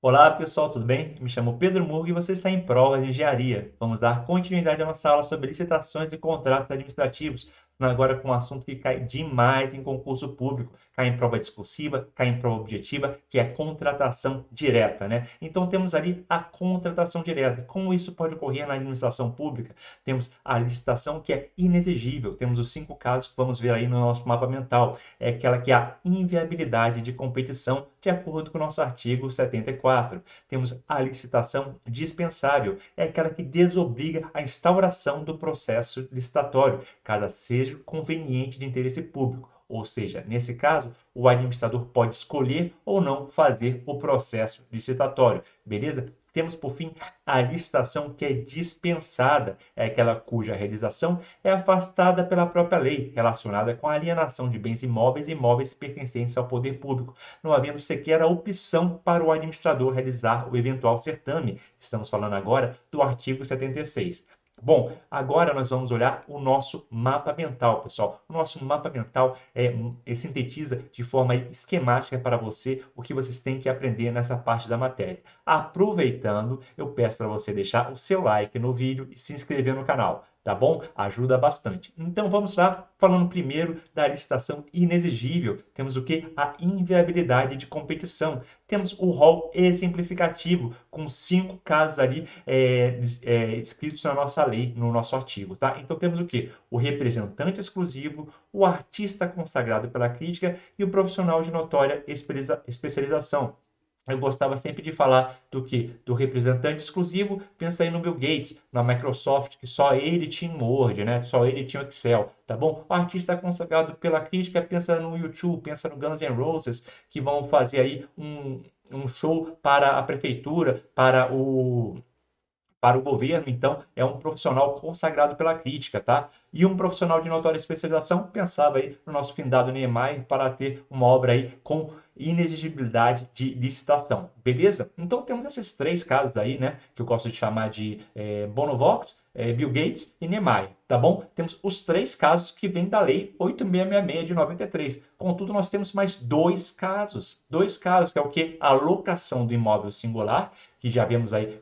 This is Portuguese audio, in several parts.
Olá pessoal, tudo bem? Me chamo Pedro Murgo e você está em prova de engenharia. Vamos dar continuidade à nossa aula sobre licitações e contratos administrativos, agora com um assunto que cai demais em concurso público, cai em prova discursiva, cai em prova objetiva, que é a contratação direta, né? Então temos ali a contratação direta. Como isso pode ocorrer na administração pública? Temos a licitação que é inexigível. Temos os 5 casos que vamos ver aí no nosso mapa mental. É aquela que é a inviabilidade de competição, de acordo com o nosso artigo 74. Temos a licitação dispensável, é aquela que desobriga a instauração do processo licitatório, caso seja conveniente de interesse público. Ou seja, nesse caso, o administrador pode escolher ou não fazer o processo licitatório, beleza? Temos, por fim, a licitação que é dispensada, é aquela cuja realização é afastada pela própria lei, relacionada com a alienação de bens imóveis e imóveis pertencentes ao poder público, não havendo sequer a opção para o administrador realizar o eventual certame. Estamos falando agora do artigo 76. Bom, agora nós vamos olhar o nosso mapa mental, pessoal. O nosso mapa mental sintetiza de forma esquemática para você o que vocês têm que aprender nessa parte da matéria. Aproveitando, eu peço para você deixar o seu like no vídeo e se inscrever no canal, tá bom? Ajuda bastante. Então vamos lá, falando primeiro da licitação inexigível. Temos o que? A inviabilidade de competição. Temos o rol exemplificativo, com 5 casos ali escritos na nossa lei, no nosso artigo, tá? Então temos o que? O representante exclusivo, o artista consagrado pela crítica e o profissional de notória especialização. Eu gostava sempre de falar do que? Do representante exclusivo, pensa aí no Bill Gates, na Microsoft, que só ele tinha um Word, né? Só ele tinha o Excel, tá bom? O artista consagrado pela crítica, pensa no YouTube, pensa no Guns N' Roses, que vão fazer aí um show para a prefeitura, para o governo, então, é um profissional consagrado pela crítica, tá? E um profissional de notória especialização pensava aí no nosso findado Niemeyer para ter uma obra aí com inexigibilidade de licitação, beleza? Então temos esses 3 casos aí, né, que eu gosto de chamar de Bonovox, Bill Gates e Niemeyer, tá bom? Temos os 3 casos que vêm da lei 8666 de 93. Contudo, nós temos mais 2 casos, que é o que? A locação do imóvel singular, que já vemos aí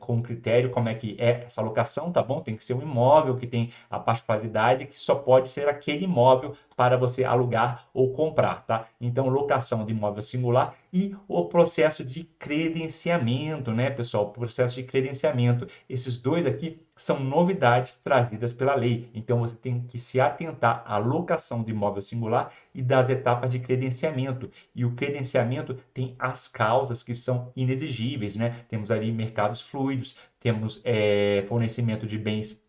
com critério como é que é essa locação, tá bom? Tem que ser um imóvel que tem a particularidade que só pode ser aquele imóvel para você alugar ou comprar, tá? Então, locação de imóvel singular e o processo de credenciamento, né, pessoal? O processo de credenciamento. Esses 2 aqui são novidades trazidas pela lei. Então, você tem que se atentar à locação de imóvel singular e das etapas de credenciamento. E o credenciamento tem as causas que são inexigíveis, né? Temos ali mercados fluidos, temos fornecimento de bens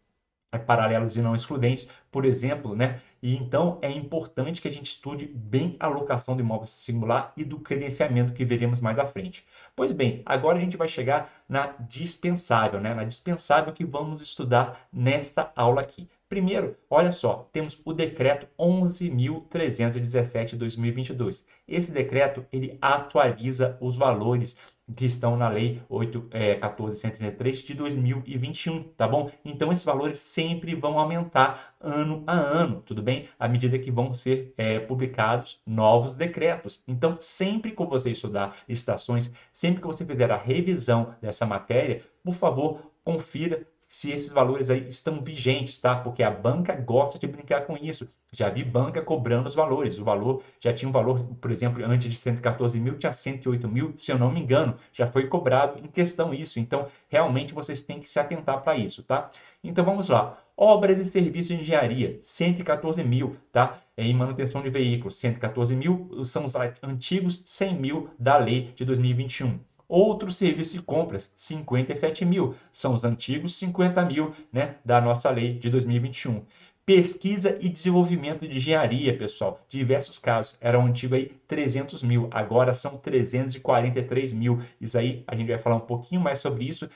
paralelos e não excludentes, por exemplo, né? E então é importante que a gente estude bem a alocação do imóvel singular e do credenciamento que veremos mais à frente. Pois bem, agora a gente vai chegar na dispensável, né? Na dispensável que vamos estudar nesta aula aqui. Primeiro, olha só, temos o decreto 11.317 de 2022. Esse decreto, ele atualiza os valores que estão na Lei 14.133 de 2021, tá bom? Então, esses valores sempre vão aumentar ano a ano, tudo bem? À medida que vão ser publicados novos decretos. Então, sempre que você estudar licitações, sempre que você fizer a revisão dessa matéria, por favor, confira se esses valores aí estão vigentes, tá? Porque a banca gosta de brincar com isso. Já vi banca cobrando os valores. O valor já tinha um valor, por exemplo, antes de 114 mil, tinha 108 mil, se eu não me engano, já foi cobrado em questão isso. Então, realmente vocês têm que se atentar para isso, tá? Então, vamos lá. Obras e serviços de engenharia, 114 mil, tá? Em manutenção de veículos, 114 mil são os antigos 100 mil da lei de 2021. Outros serviços e compras, 57 mil, são os antigos 50 mil, né, da nossa lei de 2021. Pesquisa e desenvolvimento de engenharia, pessoal, diversos casos, era um antigo aí 300 mil, agora são 343 mil. Isso aí, a gente vai falar um pouquinho mais sobre isso,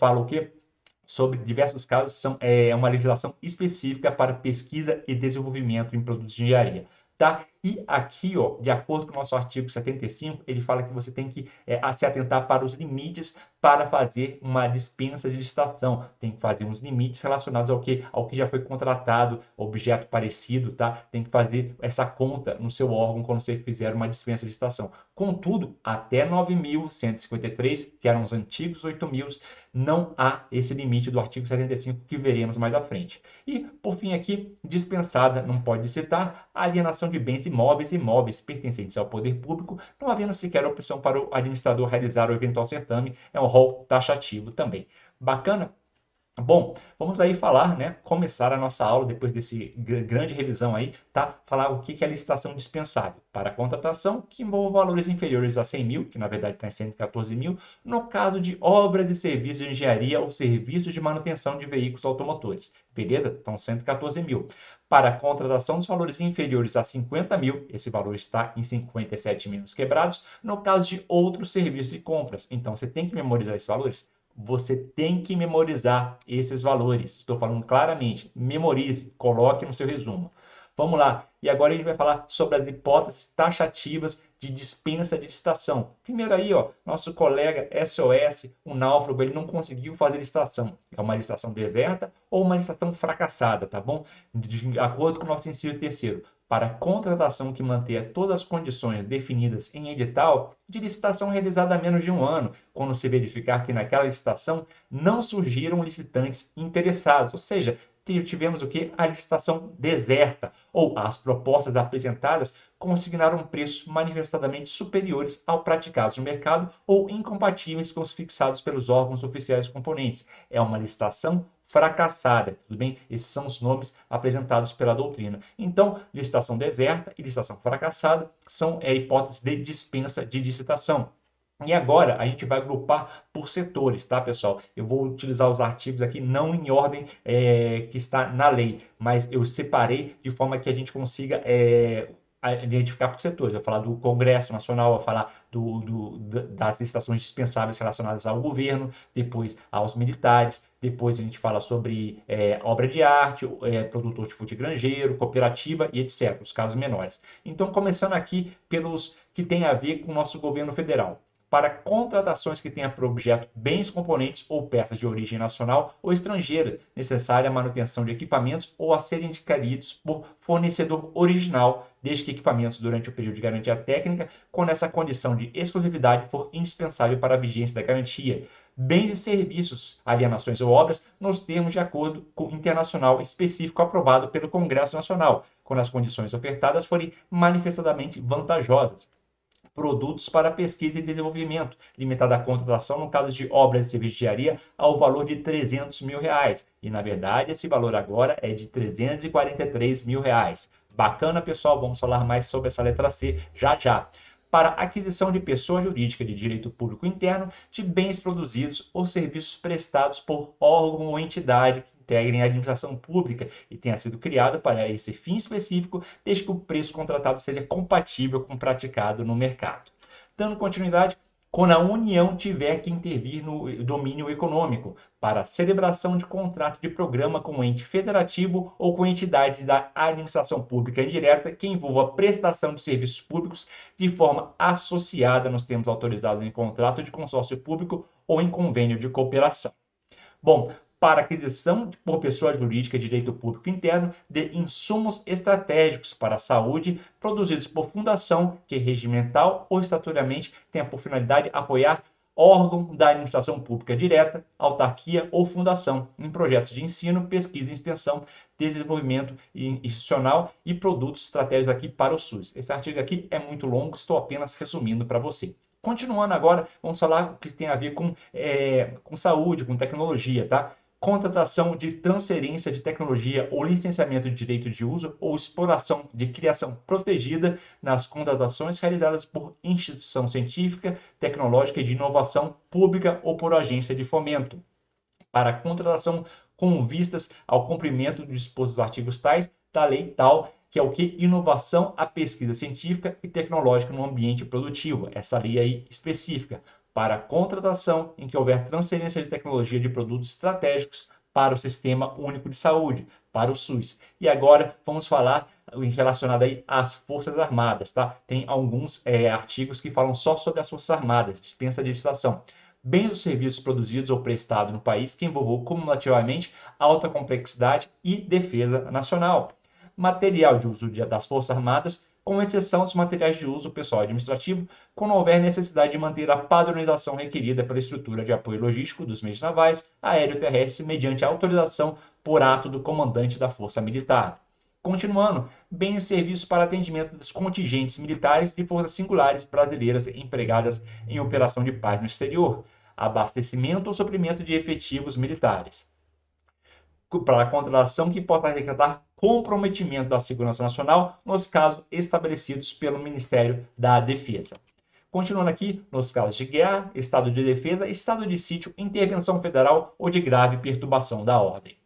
fala o quê? Sobre diversos casos, uma legislação específica para pesquisa e desenvolvimento em produtos de engenharia. Tá? E aqui, ó, de acordo com o nosso artigo 75, ele fala que você tem que se atentar para os limites para fazer uma dispensa de licitação. Tem que fazer uns limites relacionados ao que já foi contratado, objeto parecido, tá? Tem que fazer essa conta no seu órgão quando você fizer uma dispensa de licitação. Contudo, até 9.153, que eram os antigos 8.000, não há esse limite do artigo 75 que veremos mais à frente. E, por fim, aqui, dispensada, não pode citar, a alienação de bens imóveis e imóveis pertencentes ao poder público, não havendo sequer opção para o administrador realizar o eventual certame, é um rol taxativo também. Bacana? Bom, vamos aí falar, né? Começar a nossa aula depois desse grande revisão aí, tá? Falar o que é a licitação dispensável para a contratação que envolve valores inferiores a 100 mil, que na verdade está em 114 mil, no caso de obras e serviços de engenharia ou serviços de manutenção de veículos automotores. Beleza? Então 114 mil. Para a contratação dos valores inferiores a 50 mil, esse valor está em 57 mil quebrados, no caso de outros serviços e compras. Então você tem que memorizar esses valores. Você tem que memorizar esses valores. Estou falando claramente. Memorize, coloque no seu resumo. Vamos lá. E agora a gente vai falar sobre as hipóteses taxativas de dispensa de licitação. Primeiro aí, ó, nosso colega SOS, o náufrago, ele não conseguiu fazer licitação. É uma licitação deserta ou uma licitação fracassada, tá bom? De acordo com o nosso inciso terceiro. Para contratação que mantenha todas as condições definidas em edital de licitação realizada há menos de um ano, quando se verificar que naquela licitação não surgiram licitantes interessados, ou seja, tivemos o que? A licitação deserta, ou as propostas apresentadas consignaram preços manifestadamente superiores ao praticados no mercado ou incompatíveis com os fixados pelos órgãos oficiais componentes. É uma licitação fracassada, tudo bem? Esses são os nomes apresentados pela doutrina. Então, licitação deserta e licitação fracassada são hipóteses de dispensa de licitação. E agora a gente vai agrupar por setores, tá, pessoal? Eu vou utilizar os artigos aqui não em ordem que está na lei, mas eu separei de forma que a gente consiga identificar por setores. Eu vou falar do Congresso Nacional, vou falar das licitações dispensáveis relacionadas ao governo, depois aos militares, depois a gente fala sobre obra de arte, produtor de fute granjeiro, cooperativa e etc., os casos menores. Então, começando aqui pelos que têm a ver com o nosso governo federal. Para contratações que tenham por objeto bens componentes ou peças de origem nacional ou estrangeira, necessária a manutenção de equipamentos ou a serem adquiridos por fornecedor original, desde que equipamentos durante o período de garantia técnica, quando essa condição de exclusividade for indispensável para a vigência da garantia. Bens e serviços, alienações ou obras, nos termos de acordo internacional específico aprovado pelo Congresso Nacional, quando as condições ofertadas forem manifestadamente vantajosas. Produtos para pesquisa e desenvolvimento, limitada a contratação no caso de obras de serviço de engenharia ao valor de 300 mil reais. E, na verdade, esse valor agora é de 343 mil reais. Bacana, pessoal, vamos falar mais sobre essa letra C já já. Para aquisição de pessoa jurídica de direito público interno de bens produzidos ou serviços prestados por órgão ou entidade que integrem a administração pública e tenha sido criado para esse fim específico, desde que o preço contratado seja compatível com o praticado no mercado. Dando continuidade, quando a União tiver que intervir no domínio econômico para a celebração de contrato de programa com o ente federativo ou com entidade da administração pública indireta que envolva a prestação de serviços públicos de forma associada nos termos autorizados em contrato de consórcio público ou em convênio de cooperação. Bom, para aquisição por pessoa jurídica de direito público interno de insumos estratégicos para a saúde produzidos por fundação que regimental ou estatutoriamente tenha por finalidade apoiar órgão da administração pública direta, autarquia ou fundação em projetos de ensino, pesquisa e extensão, desenvolvimento institucional e produtos estratégicos aqui para o SUS. Esse artigo aqui é muito longo, estou apenas resumindo para você. Continuando agora, vamos falar o que tem a ver com saúde, com tecnologia, tá? Contratação de transferência de tecnologia ou licenciamento de direito de uso ou exploração de criação protegida nas contratações realizadas por instituição científica, tecnológica e de inovação pública ou por agência de fomento. Para a contratação com vistas ao cumprimento dos dispostos dos artigos tais da lei tal, que é o que? Inovação à pesquisa científica e tecnológica no ambiente produtivo. Essa lei aí específica. Para a contratação em que houver transferência de tecnologia de produtos estratégicos para o Sistema Único de Saúde, para o SUS. E agora vamos falar relacionado aí às Forças Armadas, tá? Tem alguns artigos que falam só sobre as Forças Armadas, dispensa de licitação. Bens ou serviços produzidos ou prestados no país que envolvam cumulativamente alta complexidade e defesa nacional. Material de uso das Forças Armadas, com exceção dos materiais de uso pessoal administrativo, quando houver necessidade de manter a padronização requerida pela estrutura de apoio logístico dos meios navais, aéreo e terrestre, mediante autorização por ato do comandante da Força Militar. Continuando, bens e serviços para atendimento dos contingentes militares de forças singulares brasileiras empregadas em operação de paz no exterior, abastecimento ou suprimento de efetivos militares. Para a contratação que possa requerer comprometimento da segurança nacional nos casos estabelecidos pelo Ministério da Defesa. Continuando aqui, nos casos de guerra, estado de defesa, estado de sítio, intervenção federal ou de grave perturbação da ordem.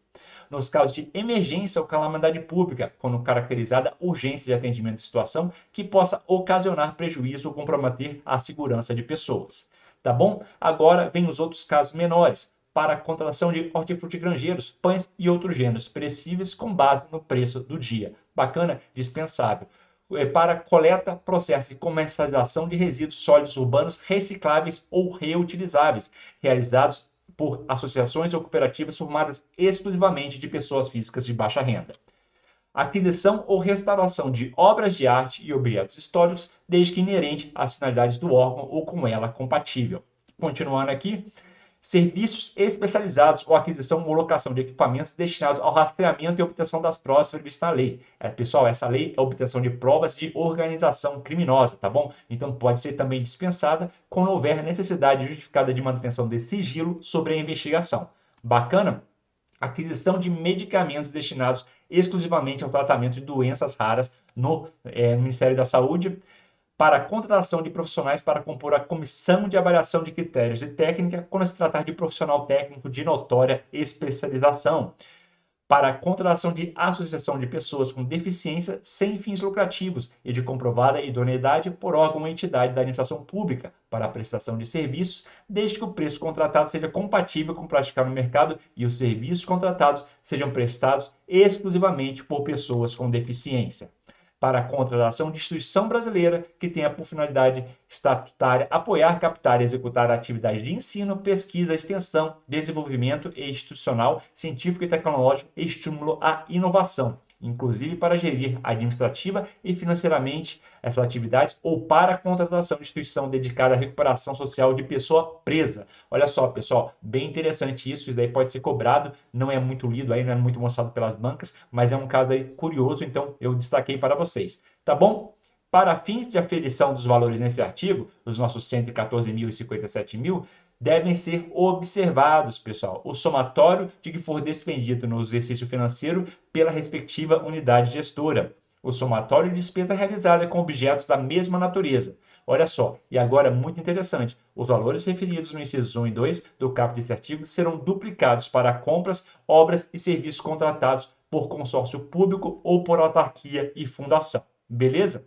Nos casos de emergência ou calamidade pública, quando caracterizada urgência de atendimento de situação que possa ocasionar prejuízo ou comprometer a segurança de pessoas. Tá bom? Agora vem os outros casos menores, para a contratação de hortifrutigranjeiros, pães e outros gêneros perecíveis com base no preço do dia. Bacana? Dispensável. Para coleta, processo e comercialização de resíduos sólidos urbanos recicláveis ou reutilizáveis, realizados por associações ou cooperativas formadas exclusivamente de pessoas físicas de baixa renda. Aquisição ou restauração de obras de arte e objetos históricos, desde que inerente às finalidades do órgão ou com ela compatível. Continuando aqui, serviços especializados ou aquisição ou locação de equipamentos destinados ao rastreamento e obtenção das provas previstas na lei. Pessoal, essa lei é a obtenção de provas de organização criminosa, tá bom? Então pode ser também dispensada quando houver necessidade justificada de manutenção de sigilo sobre a investigação. Bacana? Aquisição de medicamentos destinados exclusivamente ao tratamento de doenças raras no Ministério da Saúde, para a contratação de profissionais para compor a comissão de avaliação de critérios de técnica quando se tratar de profissional técnico de notória especialização, para a contratação de associação de pessoas com deficiência sem fins lucrativos e de comprovada idoneidade por órgão ou entidade da administração pública para a prestação de serviços, desde que o preço contratado seja compatível com o praticado no mercado e os serviços contratados sejam prestados exclusivamente por pessoas com deficiência. Para a contratação de instituição brasileira que tenha por finalidade estatutária apoiar, captar e executar atividades de ensino, pesquisa, extensão, desenvolvimento institucional, científico e tecnológico e estímulo à inovação, inclusive para gerir administrativa e financeiramente essas atividades ou para a contratação de instituição dedicada à recuperação social de pessoa presa. Olha só, pessoal, bem interessante isso daí pode ser cobrado, não é muito lido aí, não é muito mostrado pelas bancas, mas é um caso aí curioso, então eu destaquei para vocês, tá bom? Para fins de aferição dos valores nesse artigo, os nossos 114.000 e 57.000, devem ser observados, pessoal, o somatório de que for despendido no exercício financeiro pela respectiva unidade gestora, o somatório de despesa realizada com objetos da mesma natureza. Olha só, e agora muito interessante, os valores referidos no incisos 1 e 2 do caput desse artigo serão duplicados para compras, obras e serviços contratados por consórcio público ou por autarquia e fundação. Beleza?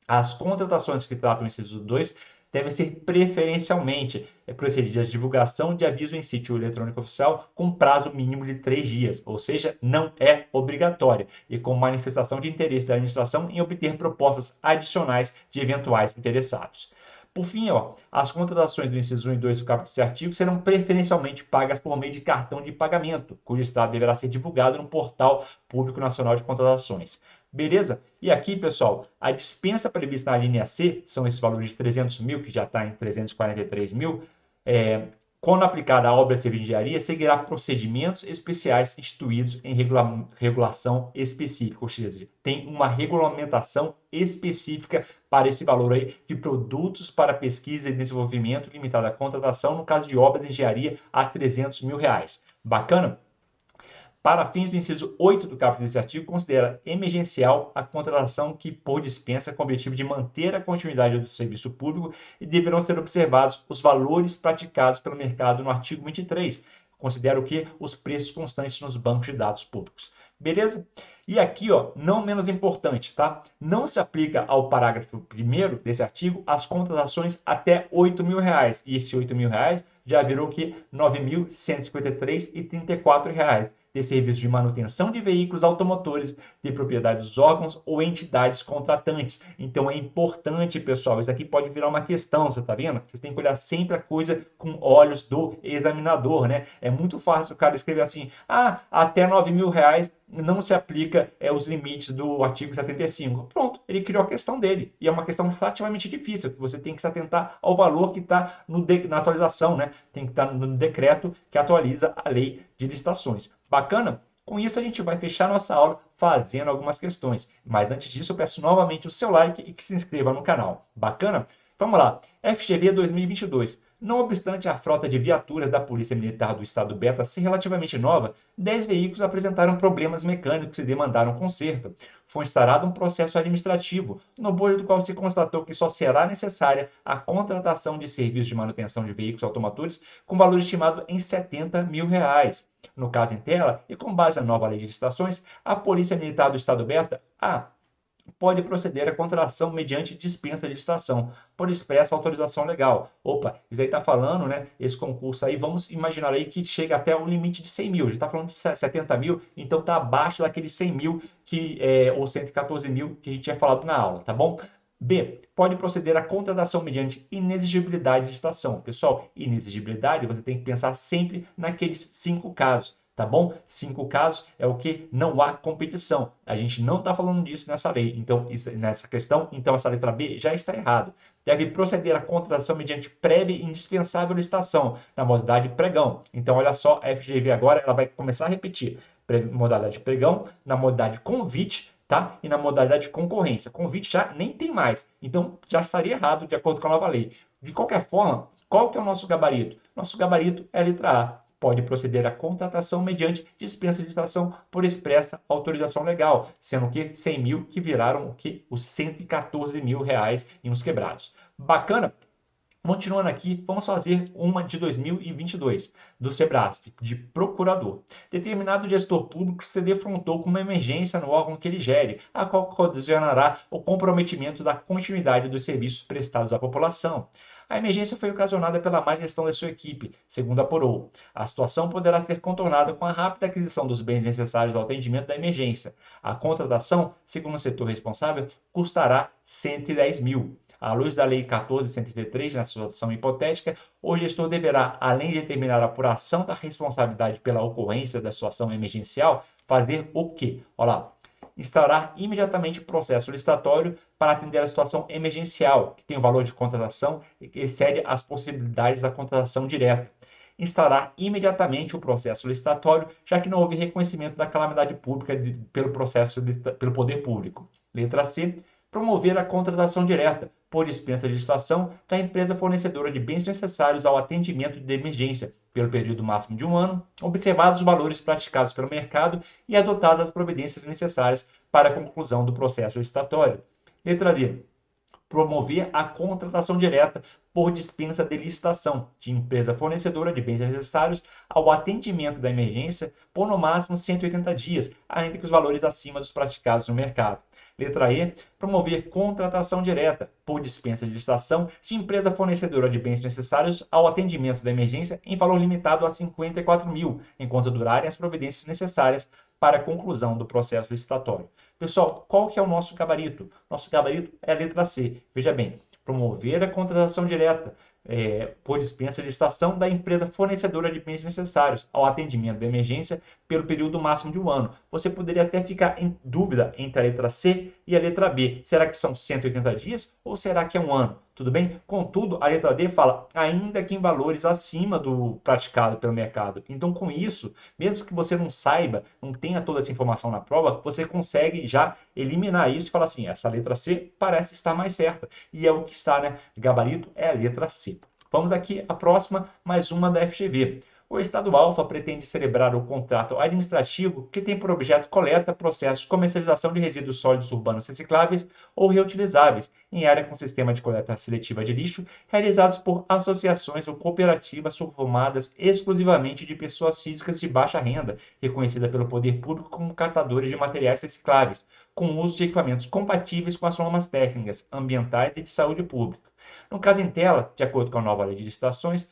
As contratações que tratam o inciso 2 devem ser preferencialmente procedidas a divulgação de aviso em sítio eletrônico oficial com prazo mínimo de 3 dias, ou seja, não é obrigatória, e com manifestação de interesse da administração em obter propostas adicionais de eventuais interessados. Por fim, as contratações do inciso 1 e 2 do caput desse artigo serão preferencialmente pagas por meio de cartão de pagamento, cujo extrato deverá ser divulgado no Portal Público Nacional de Contratações. Beleza? E aqui, pessoal, a dispensa prevista na linha C, são esses valores de 300 mil, que já está em 343 mil, quando aplicada a obra de serviço de engenharia, seguirá procedimentos especiais instituídos em regulação específica, ou seja, tem uma regulamentação específica para esse valor aí de produtos para pesquisa e desenvolvimento limitada à contratação, no caso de obras de engenharia, a 300 mil reais. Bacana? Para fins do inciso 8 do caput desse artigo, considera emergencial a contratação que por dispensa com o objetivo de manter a continuidade do serviço público e deverão ser observados os valores praticados pelo mercado no artigo 23. Considera o que? Os preços constantes nos bancos de dados públicos. Beleza? E aqui, não menos importante, tá? Não se aplica ao parágrafo 1º desse artigo as contratações até 8 mil reais. E esse 8 mil reais já virou o que? R$ 9.153,34. de serviços de manutenção de veículos automotores de propriedade dos órgãos ou entidades contratantes. Então é importante, pessoal, isso aqui pode virar uma questão, você está vendo? Vocês têm que olhar sempre a coisa com olhos do examinador, né? É muito fácil o cara escrever assim, até R$ 9.000 não se aplica os limites do artigo 75. Pronto, ele criou a questão dele. E é uma questão relativamente difícil, que você tem que se atentar ao valor que está na atualização, né? Tem que estar no decreto que atualiza a lei de licitações. Bacana? Com isso, a gente vai fechar nossa aula fazendo algumas questões. Mas antes disso, eu peço novamente o seu like e que se inscreva no canal. Bacana? Vamos lá. FGV 2022. Não obstante a frota de viaturas da Polícia Militar do Estado Beta ser relativamente nova, 10 veículos apresentaram problemas mecânicos e demandaram conserto. Foi instaurado um processo administrativo, no bojo do qual se constatou que só será necessária a contratação de serviços de manutenção de veículos automotores com valor estimado em R$ 70.000. No caso em tela, e com base na nova lei de licitações, a Polícia Militar do Estado Beta pode proceder à contratação mediante dispensa de licitação, por expressa autorização legal. Opa, isso aí está falando, né? Esse concurso aí, vamos imaginar aí que chega até o limite de 100 mil. Já está falando de 70 mil, então está abaixo daqueles 100 mil ou 114 mil que a gente tinha falado na aula, tá bom? B. Pode proceder à contratação mediante inexigibilidade de licitação. Pessoal, inexigibilidade, você tem que pensar sempre naqueles 5 casos. Tá bom? 5 casos é o que não há competição. A gente não está falando disso nessa lei, então nessa questão, então essa letra B já está errado. Deve proceder à contratação mediante prévia e indispensável licitação, na modalidade pregão. Então, olha só, a FGV agora ela vai começar a repetir. Modalidade pregão, na modalidade convite, tá? E na modalidade concorrência. Convite já nem tem mais, então já estaria errado de acordo com a nova lei. De qualquer forma, qual que é o nosso gabarito? Nosso gabarito é a letra A. Pode proceder à contratação mediante dispensa de licitação por expressa autorização legal, sendo que 100 mil que viraram o que? Os R$ 114.000 em uns quebrados. Bacana? Continuando aqui, vamos fazer uma de 2022, do Sebrasp, de procurador. Determinado gestor público se defrontou com uma emergência no órgão que ele gere, a qual ocasionará o comprometimento da continuidade dos serviços prestados à população. A emergência foi ocasionada pela má gestão da sua equipe, segundo apurou. A situação poderá ser contornada com a rápida aquisição dos bens necessários ao atendimento da emergência. A contratação, segundo o setor responsável, custará 110 mil. À luz da Lei 14.103, na situação hipotética, o gestor deverá, além de determinar a apuração da responsabilidade pela ocorrência da situação emergencial, fazer o quê? Olha lá. Instaurar imediatamente o processo licitatório para atender a situação emergencial, que tem o valor de contratação que excede as possibilidades da contratação direta. Instaurar imediatamente o processo licitatório, já que não houve reconhecimento da calamidade pública pelo poder público. Letra C. Promover a contratação direta, por dispensa de licitação, da empresa fornecedora de bens necessários ao atendimento de emergência, pelo período máximo de 1 ano, observados os valores praticados pelo mercado e adotadas as providências necessárias para a conclusão do processo licitatório. Letra D. Promover a contratação direta por dispensa de licitação de empresa fornecedora de bens necessários ao atendimento da emergência por no máximo 180 dias, ainda que os valores acima dos praticados no mercado. Letra E. Promover contratação direta por dispensa de licitação de empresa fornecedora de bens necessários ao atendimento da emergência em valor limitado a 54 mil, enquanto durarem as providências necessárias para a conclusão do processo licitatório. Pessoal, qual que é o nosso gabarito? Nosso gabarito é a letra C. Veja bem, promover a contratação direta por dispensa de licitação da empresa fornecedora de bens necessários ao atendimento da emergência pelo período máximo de 1 ano. Você poderia até ficar em dúvida entre a letra C e a letra B. Será que são 180 dias ou será que é 1 ano? Tudo bem? Contudo, a letra D fala ainda que em valores acima do praticado pelo mercado. Então, com isso, mesmo que você não saiba, não tenha toda essa informação na prova, você consegue já eliminar isso e falar assim, essa letra C parece estar mais certa. E é o que está, né? Gabarito é a letra C. Vamos aqui à próxima, mais uma da FGV. O Estado Alfa pretende celebrar o contrato administrativo que tem por objeto coleta, processo de comercialização de resíduos sólidos urbanos recicláveis ou reutilizáveis em área com sistema de coleta seletiva de lixo, realizados por associações ou cooperativas formadas exclusivamente de pessoas físicas de baixa renda, reconhecida pelo poder público como catadores de materiais recicláveis, com o uso de equipamentos compatíveis com as normas técnicas, ambientais e de saúde pública. No caso em tela, de acordo com a nova lei de licitações,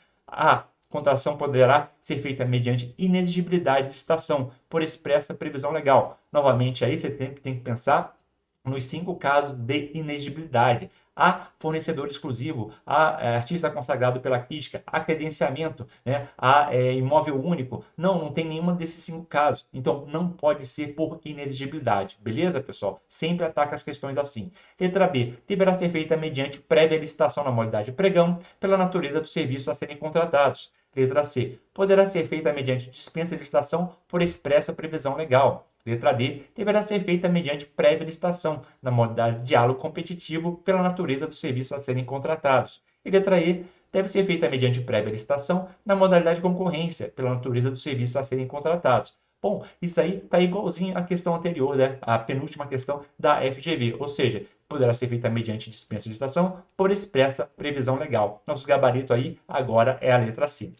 contratação poderá ser feita mediante inexigibilidade de licitação, por expressa previsão legal. Novamente, aí você sempre tem que pensar nos 5 casos de inexigibilidade. Há fornecedor exclusivo, há artista consagrado pela crítica, há credenciamento, né? Há imóvel único. Não tem nenhuma desses 5 casos. Então, não pode ser por inexigibilidade. Beleza, pessoal? Sempre ataca as questões assim. Letra B. Deverá ser feita mediante prévia licitação na modalidade pregão, pela natureza dos serviços a serem contratados. Letra C. Poderá ser feita mediante dispensa de licitação por expressa previsão legal. Letra D. Deverá ser feita mediante prévia licitação, na modalidade de diálogo competitivo, pela natureza dos serviços a serem contratados. E letra E. Deve ser feita mediante prévia licitação, na modalidade de concorrência, pela natureza dos serviços a serem contratados. Bom, isso aí está igualzinho à questão anterior, né? A penúltima questão da FGV, ou seja, poderá ser feita mediante dispensa de licitação por expressa previsão legal. Nosso gabarito aí agora é a letra C.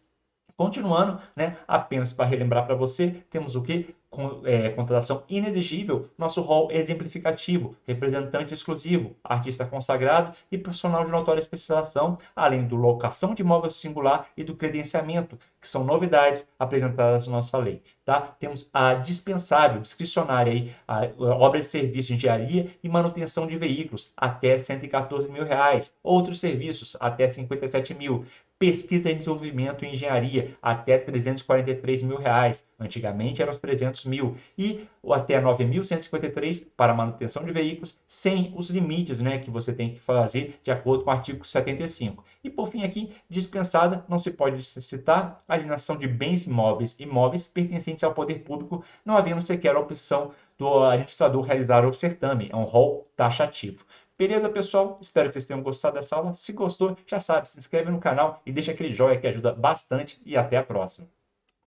Continuando, né, apenas para relembrar para você, temos o que? Contratação inexigível, nosso rol exemplificativo, representante exclusivo, artista consagrado e profissional de notória especialização, além do locação de imóvel singular e do credenciamento, que são novidades apresentadas na nossa lei. Tá? Temos a dispensável, discricionária, aí, a obra de serviço de engenharia e manutenção de veículos, até R$ 114 mil. Outros serviços, até 57 mil. Pesquisa e desenvolvimento em engenharia, até R$ 343 mil. Antigamente eram os 300 mil. E até 9.153 para manutenção de veículos, sem os limites, né, que você tem que fazer de acordo com o artigo 75. E por fim aqui, dispensada, não se pode citar a alienação de bens imóveis pertencentes ao poder público, não havendo sequer a opção do administrador realizar o certame. É um rol taxativo. Beleza, pessoal? Espero que vocês tenham gostado dessa aula. Se gostou, já sabe, se inscreve no canal e deixa aquele joinha que ajuda bastante. E até a próxima.